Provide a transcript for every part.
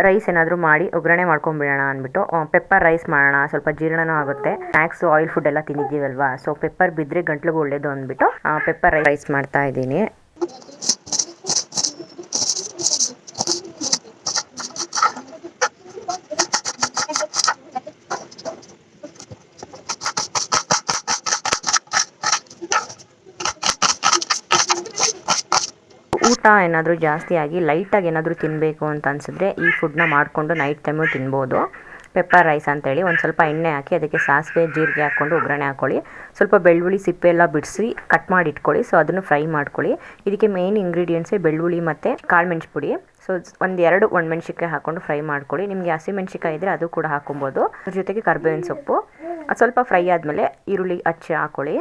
Rice ಏನಾದರೂ ಮಾಡಿ ಒಗ್ಗರಣೆ ಮಾಡ್ಕೊಂಡ್ಬಿಡೋಣ ಅಂದ್ಬಿಟ್ಟು ಪೆಪ್ಪರ್ ರೈಸ್ ಮಾಡೋಣ, ಸ್ವಲ್ಪ ಜೀರ್ಣನೂ ಆಗುತ್ತೆ. ಸ್ನ್ಯಾಕ್ಸು ಆಯಿಲ್ ಫುಡ್ ಎಲ್ಲ ತಿಂದಿದ್ದೀವಲ್ವಾ, ಸೊ ಪೆಪ್ಪರ್ ಬಿದ್ದರೆ ಗಂಟ್ಲಿಗೆ ಒಳ್ಳೇದು ಅಂದ್ಬಿಟ್ಟು ಪೆಪ್ಪರ್ ರೈಸ್ ಮಾಡ್ತಾ ಇದ್ದೀನಿ. ಊಟ ಏನಾದರೂ ಜಾಸ್ತಿ ಆಗಿ ಲೈಟಾಗಿ ಏನಾದರೂ ತಿನ್ನಬೇಕು ಅಂತ ಅನಿಸಿದ್ರೆ ಈ ಫುಡ್ನ ಮಾಡಿಕೊಂಡು ನೈಟ್ ಟೈಮು ತಿನ್ಬೋದು. ಪೆಪ್ಪರ್ ರೈಸ್ ಅಂತೇಳಿ ಒಂದು ಸ್ವಲ್ಪ ಎಣ್ಣೆ ಹಾಕಿ ಅದಕ್ಕೆ ಸಾಸಿವೆ ಜೀರಿಗೆ ಹಾಕ್ಕೊಂಡು ಒಗ್ಗರಣೆ ಹಾಕ್ಕೊಳ್ಳಿ. ಸ್ವಲ್ಪ ಬೆಳ್ಳುಳ್ಳಿ ಸಿಪ್ಪೆ ಎಲ್ಲ ಬಿಡಿಸಿ ಕಟ್ ಮಾಡಿ ಇಟ್ಕೊಳ್ಳಿ. ಸೊ ಅದನ್ನು ಫ್ರೈ ಮಾಡ್ಕೊಳ್ಳಿ. ಇದಕ್ಕೆ ಮೇನ್ ಇಂಗ್ರೀಡಿಯೆಂಟ್ಸೇ ಬೆಳ್ಳುಳ್ಳಿ ಮತ್ತು ಕಾಳು ಮೆಣಸು ಪುಡಿ. ಸೊ ಒಂದೆರಡು ಒಣಮೆಣ್ಸಿಕಾಯಿ ಹಾಕ್ಕೊಂಡು ಫ್ರೈ ಮಾಡ್ಕೊಳ್ಳಿ. ನಿಮಗೆ ಹಸಿಮೆಣ್ಸಿಕಾಯಿ ಇದ್ದರೆ ಅದು ಕೂಡ ಹಾಕೊಬೋದು. ಅದ್ರ ಜೊತೆಗೆ ಕರ್ಬೇವಿನ ಸೊಪ್ಪು. ಅದು ಸ್ವಲ್ಪ ಫ್ರೈ ಆದಮೇಲೆ ಈರುಳ್ಳಿ ಹಚ್ಚಿ ಹಾಕ್ಕೊಳ್ಳಿ.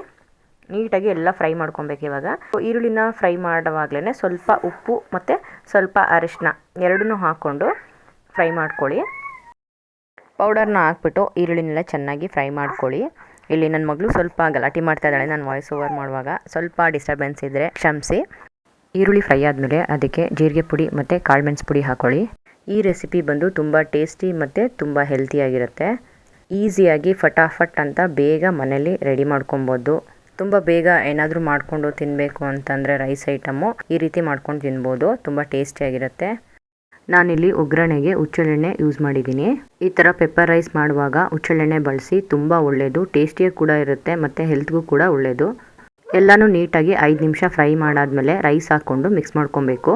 ನೀಟಾಗಿ ಎಲ್ಲ ಫ್ರೈ ಮಾಡ್ಕೊಬೇಕು. ಇವಾಗ ಈರುಳ್ಳಿನ ಫ್ರೈ ಮಾಡುವಾಗಲೇ ಸ್ವಲ್ಪ ಉಪ್ಪು ಮತ್ತು ಸ್ವಲ್ಪ ಅರಿಶಿನ ಎರಡನ್ನೂ ಹಾಕ್ಕೊಂಡು ಫ್ರೈ ಮಾಡ್ಕೊಳ್ಳಿ. ಪೌಡರ್ನ ಹಾಕ್ಬಿಟ್ಟು ಈರುಳ್ಳಿನೆಲ್ಲ ಚೆನ್ನಾಗಿ ಫ್ರೈ ಮಾಡ್ಕೊಳ್ಳಿ. ಇಲ್ಲಿ ನನ್ನ ಮಗಳು ಸ್ವಲ್ಪ ಗಲಾಟೆ ಮಾಡ್ತಾ ಇದ್ದಾಳೆ, ನಾನು ವಾಯ್ಸ್ ಓವರ್ ಮಾಡುವಾಗ ಸ್ವಲ್ಪ ಡಿಸ್ಟರ್ಬೆನ್ಸ್ ಇದ್ದರೆ ಕ್ಷಮಿಸಿ. ಈರುಳ್ಳಿ ಫ್ರೈ ಆದಮೇಲೆ ಅದಕ್ಕೆ ಜೀರಿಗೆ ಪುಡಿ ಮತ್ತು ಕಾಳು ಮೆಣಸು ಪುಡಿ ಹಾಕ್ಕೊಳ್ಳಿ. ಈ ರೆಸಿಪಿ ಬಂದು ತುಂಬ ಟೇಸ್ಟಿ ಮತ್ತು ತುಂಬ ಹೆಲ್ತಿಯಾಗಿರುತ್ತೆ. ಈಸಿಯಾಗಿ ಫಟಾಫಟ್ ಅಂತ ಬೇಗ ಮನೇಲಿ ರೆಡಿ ಮಾಡ್ಕೊಬೋದು. ತುಂಬ ಬೇಗ ಏನಾದರೂ ಮಾಡಿಕೊಂಡು ತಿನ್ನಬೇಕು ಅಂತಂದರೆ ರೈಸ್ ಐಟಮು ಈ ರೀತಿ ಮಾಡ್ಕೊಂಡು ತಿನ್ಬೋದು. ತುಂಬ ಟೇಸ್ಟಿಯಾಗಿರುತ್ತೆ. ನಾನಿಲ್ಲಿ ಒಗ್ಗರಣೆಗೆ ಹುಚ್ಚೆಳ್ಳೆಣ್ಣೆ ಯೂಸ್ ಮಾಡಿದ್ದೀನಿ. ಈ ಥರ ಪೆಪ್ಪರ್ ರೈಸ್ ಮಾಡುವಾಗ ಹುಚ್ಚೆಳ್ಳೆಣ್ಣೆ ಬಳಸಿ, ತುಂಬ ಒಳ್ಳೆಯದು, ಟೇಸ್ಟಿಯಾಗಿ ಕೂಡ ಇರುತ್ತೆ ಮತ್ತು ಹೆಲ್ತ್ಗೂ ಕೂಡ ಒಳ್ಳೆಯದು. ಎಲ್ಲನೂ ನೀಟಾಗಿ 5 ನಿಮಿಷ ಫ್ರೈ ಮಾಡಾದಮೇಲೆ ರೈಸ್ ಹಾಕ್ಕೊಂಡು ಮಿಕ್ಸ್ ಮಾಡ್ಕೊಬೇಕು.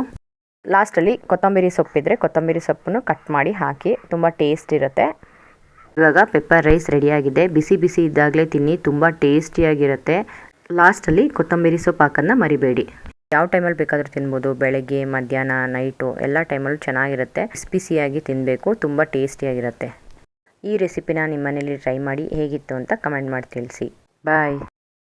ಲಾಸ್ಟಲ್ಲಿ ಕೊತ್ತಂಬರಿ ಸೊಪ್ಪಿದ್ರೆ ಕೊತ್ತಂಬರಿ ಸೊಪ್ಪನ್ನು ಕಟ್ ಮಾಡಿ ಹಾಕಿ, ತುಂಬ ಟೇಸ್ಟ್ ಇರುತ್ತೆ. ಇವಾಗ ಪೆಪ್ಪರ್ ರೈಸ್ ರೆಡಿಯಾಗಿದೆ. ಬಿಸಿ ಬಿಸಿ ಇದ್ದಾಗಲೇ ತಿನ್ನಿ, ತುಂಬ ಟೇಸ್ಟಿಯಾಗಿರುತ್ತೆ. ಲಾಸ್ಟಲ್ಲಿ ಕೊತ್ತಂಬರಿ ಸೊಪ್ಪು ಹಾಕೋದನ್ನ ಮರಿಬೇಡಿ. ಯಾವ ಟೈಮಲ್ಲಿ ಬೇಕಾದರೂ ತಿನ್ಬೋದು, ಬೆಳಗ್ಗೆ, ಮಧ್ಯಾಹ್ನ, ನೈಟು ಎಲ್ಲ ಟೈಮಲ್ಲೂ ಚೆನ್ನಾಗಿರುತ್ತೆ. ಬಿಸಿಯಾಗಿ ತಿನ್ನಬೇಕು, ತುಂಬ ಟೇಸ್ಟಿಯಾಗಿರುತ್ತೆ. ಈ ರೆಸಿಪಿನ ನಿಮ್ಮ ಮನೇಲಿ ಟ್ರೈ ಮಾಡಿ ಹೇಗಿತ್ತು ಅಂತ ಕಮೆಂಟ್ ಮಾಡಿ ತಿಳಿಸಿ. ಬಾಯ್.